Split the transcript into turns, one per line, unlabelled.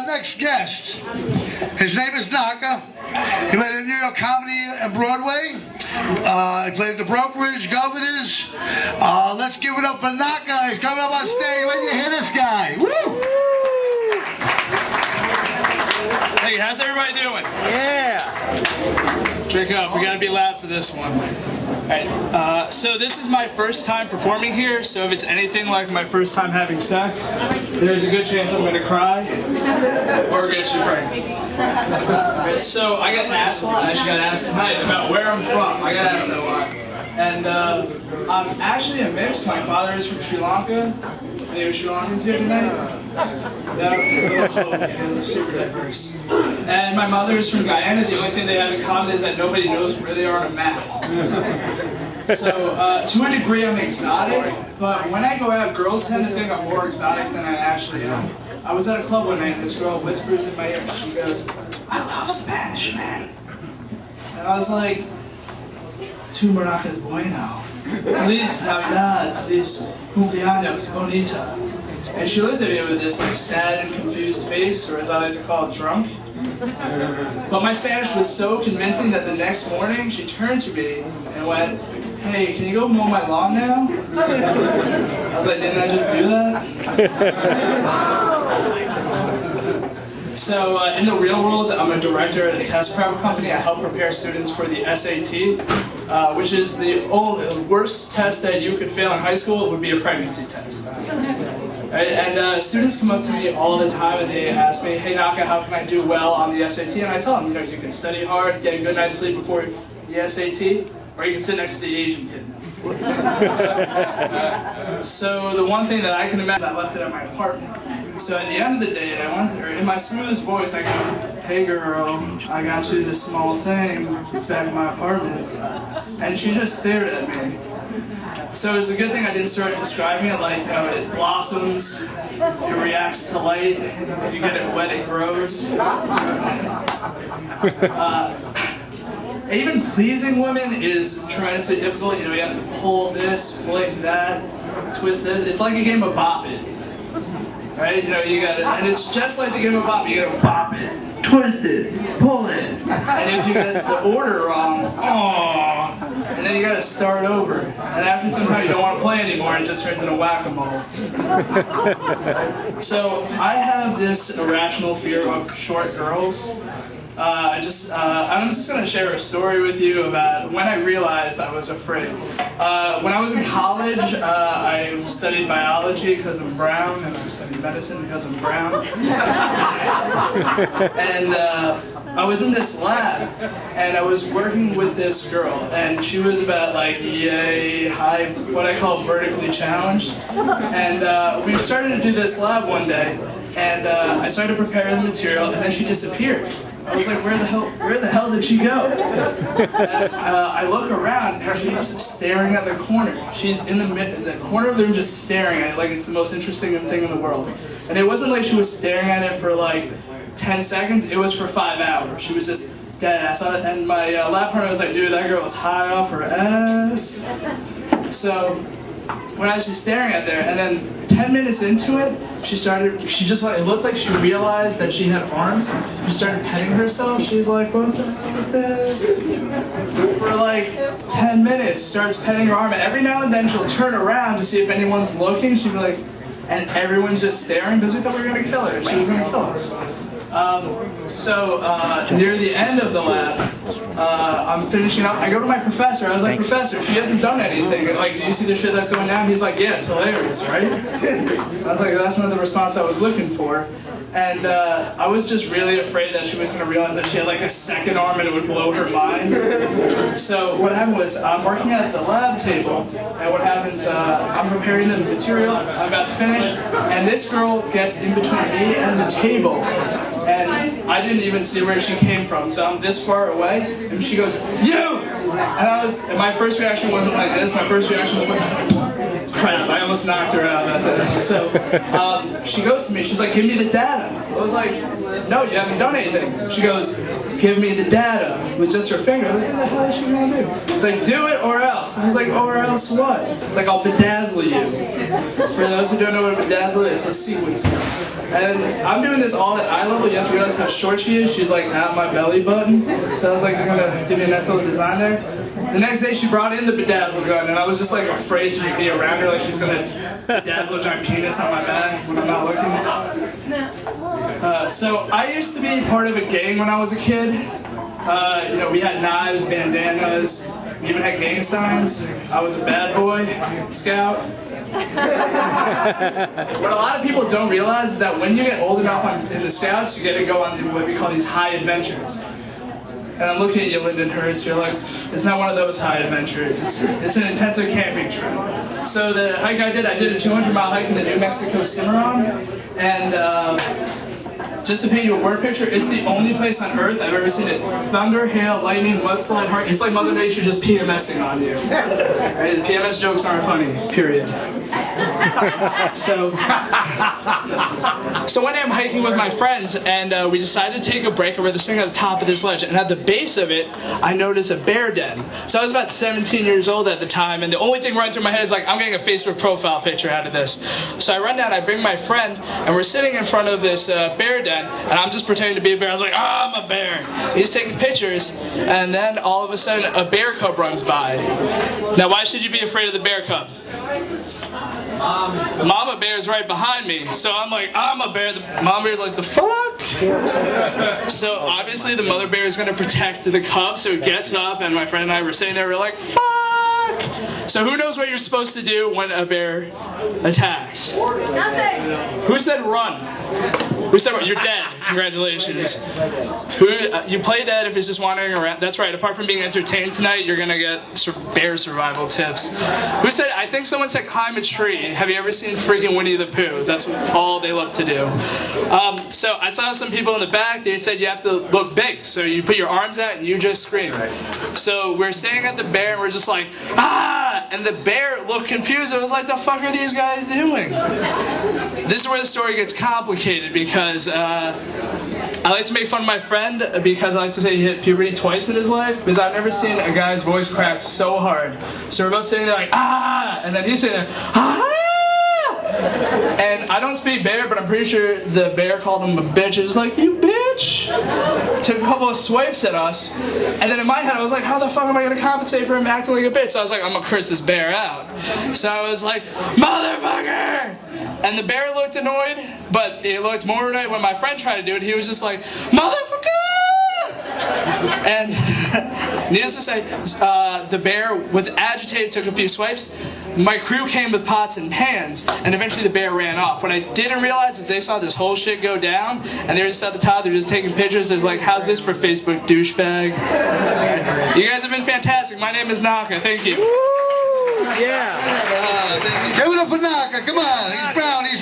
Next guest. His name is Naka. He played in New York Comedy and Broadway. He played at the Brokerage, Governors. Let's give it up for Naka. He's coming up on stage. When you hear this guy. Woo!
Hey, how's everybody doing?
Yeah.
Drink up. We gotta be loud for this one. Alright, so this is my first time performing here, so if it's anything like my first time having sex, there's a good chance I'm gonna cry or get you pregnant. Right, so I got asked a lot, I actually got asked tonight about where I'm from. I got asked that a lot. And I'm actually a mix. My father is from Sri Lanka. Any Sri Lankans here tonight? No, little hope, because they're super diverse. And my mother is from Guyana. The only thing they have in common is that nobody knows where they are on a map. So, to a degree, I'm exotic, but when I go out, girls tend to think I'm more exotic than I actually am. I was at a club one night, and this girl whispers in my ear, she goes, "I love Spanish, man." And I was like, "Tu maracas bueno. Feliz Navidad, feliz cumpleaños, bonita." And she looked at me with this like sad and confused face, or as I like to call it, drunk. But my Spanish was so convincing that the next morning she turned to me and went, "Hey, can you go mow my lawn now?" I was like, "Didn't I just do that?" So in the real world, I'm a director at a test prep company. I help prepare students for the SAT, which is the worst test that you could fail in high school. It would be a pregnancy test. Right? And students come up to me all the time and they ask me, "Hey Naka, how can I do well on the SAT?" And I tell them, you can study hard, get a good night's sleep before the SAT, or you can sit next to the Asian kid. So the one thing that I can imagine is I left it at my apartment. So at the end of the day, I went to her, in my smoothest voice, I go, "Hey girl, I got you this small thing, it's back in my apartment." And she just stared at me. So it's a good thing I didn't start describing it like, it blossoms, it reacts to light, if you get it wet, it grows. Even pleasing women is tremendously difficult. You have to pull this, flick that, twist this. It's like a game of bop it. Right? You gotta, and it's just like the game of bop. You gotta bop it, twist it, pull it. And if you get the order wrong, and then you gotta start over. And after some time you don't want to play anymore, it just turns into whack-a-mole. So I have this irrational fear of short girls. I'm just going to share a story with you about when I realized I was afraid. When I was in college, I studied biology because I'm brown, and I studied medicine because I'm brown. And I was in this lab, and I was working with this girl, and she was about like high, what I call vertically challenged. And we started to do this lab one day, and I started to prepare the material, and then she disappeared. I was like, where the hell did she go? I look around and she's staring at the corner. She's in the corner of the room just staring at it like it's the most interesting thing in the world. And it wasn't like she was staring at it for like 10 seconds, it was for 5 hours. She was just dead ass on it. And my lab partner was like, "Dude, that girl was high off her ass." So when I was just staring at there, and then 10 minutes into it, it looked like she realized that she had arms. She started petting herself. She's like, "What the hell is this?" For like 10 minutes, starts petting her arm, and every now and then she'll turn around to see if anyone's looking. She'd be like, and everyone's just staring because we thought we were gonna kill her. She was gonna kill us. Near the end of the lab, I'm finishing up. I go to my professor. I was like, "Professor, she hasn't done anything. Like, do you see the shit that's going down?" He's like, "Yeah, it's hilarious, right?" I was like, "That's not the response I was looking for." And I was just really afraid that she was going to realize that she had like a second arm and it would blow her mind. So what happened was, I'm working at the lab table, and what happens, I'm preparing the material, I'm about to finish, and this girl gets in between me and the table. And I didn't even see where she came from, so I'm this far away, and she goes, "You!" And my first reaction wasn't like this, my first reaction was like, crap, I almost knocked her out that day. So, she goes to me, she's like, give me the data. I was like, no, you haven't done anything. She goes, give me the data with just her finger. I was like, what the hell is she gonna do? It's like, do it or else. I was like, or else what? It's like, I'll bedazzle you. For those who don't know what a bedazzle is, it's a sequencer. And I'm doing this all at eye level. You have to realize how short she is. She's like at my belly button. So I was like, you're gonna give me a nice little design there. The next day she brought in the bedazzle gun, and I was just like afraid to just be around her, like she's gonna bedazzle a giant penis on my back when I'm not looking. So I used to be part of a gang when I was a kid. You know, we had knives, bandanas, we even had gang signs. I was a bad boy, scout. What a lot of people don't realize is that when you get old enough in the Scouts, you get to go on what we call these high adventures. And I'm looking at you, Lindenhurst, you're like, it's not one of those high adventures. It's an intensive camping trip. So the hike I did a 200-mile hike in the New Mexico Cimarron. And just to paint you a word picture, it's the only place on earth I've ever seen it. Thunder, hail, lightning, mudslide, hurricane. It's like Mother Nature just PMSing on you. Right? PMS jokes aren't funny, period. So one day I'm hiking with my friends, and we decided to take a break, and we're sitting at the top of this ledge, and at the base of it, I noticed a bear den. So I was about 17 years old at the time, and the only thing running through my head is like, I'm getting a Facebook profile picture out of this. So I run down, I bring my friend, and we're sitting in front of this bear den, and I'm just pretending to be a bear. I was like, I'm a bear. He's taking pictures, and then all of a sudden, a bear cub runs by. Now, why should you be afraid of the bear cub? Mama bear's right behind me, so I'm like, I'm a bear. The mama bear's like, the fuck? So obviously the mother bear is going to protect the cub, so it gets up, and my friend and I were sitting there, we're like, fuck! So who knows what you're supposed to do when a bear attacks?
Nothing.
Who said run? Who said you're dead? Congratulations. You play dead if it's just wandering around. That's right. Apart from being entertained tonight, you're gonna get bear survival tips. Who said? I think someone said climb a tree. Have you ever seen freaking Winnie the Pooh? That's all they love to do. So I saw some people in the back. They said you have to look big. So you put your arms out and you just scream. So we're standing at the bear and we're just like ah, and the bear looked confused. It was like, the fuck are these guys doing? This is where the story gets complicated because. I like to make fun of my friend because I like to say he hit puberty twice in his life because I've never seen a guy's voice crack so hard. So we're both sitting there like, ah! And then he's sitting there, ah! And I don't speak bear, but I'm pretty sure the bear called him a bitch. It was like, you bitch! Took a couple of swipes at us. And then in my head I was like, how the fuck am I going to compensate for him acting like a bitch? So I was like, I'm going to curse this bear out. So I was like, motherfucker! And the bear looked annoyed, but it looked more annoyed when my friend tried to do it. He was just like, motherfucker! And needless to say, the bear was agitated, took a few swipes. My crew came with pots and pans, and eventually the bear ran off. What I didn't realize is they saw this whole shit go down, and they're just at the top, they're just taking pictures. It's like, how's this for Facebook, douchebag? You guys have been fantastic. My name is Naka. Thank you.
Yeah.
Give it up for Naka. Come on. He's brown. He's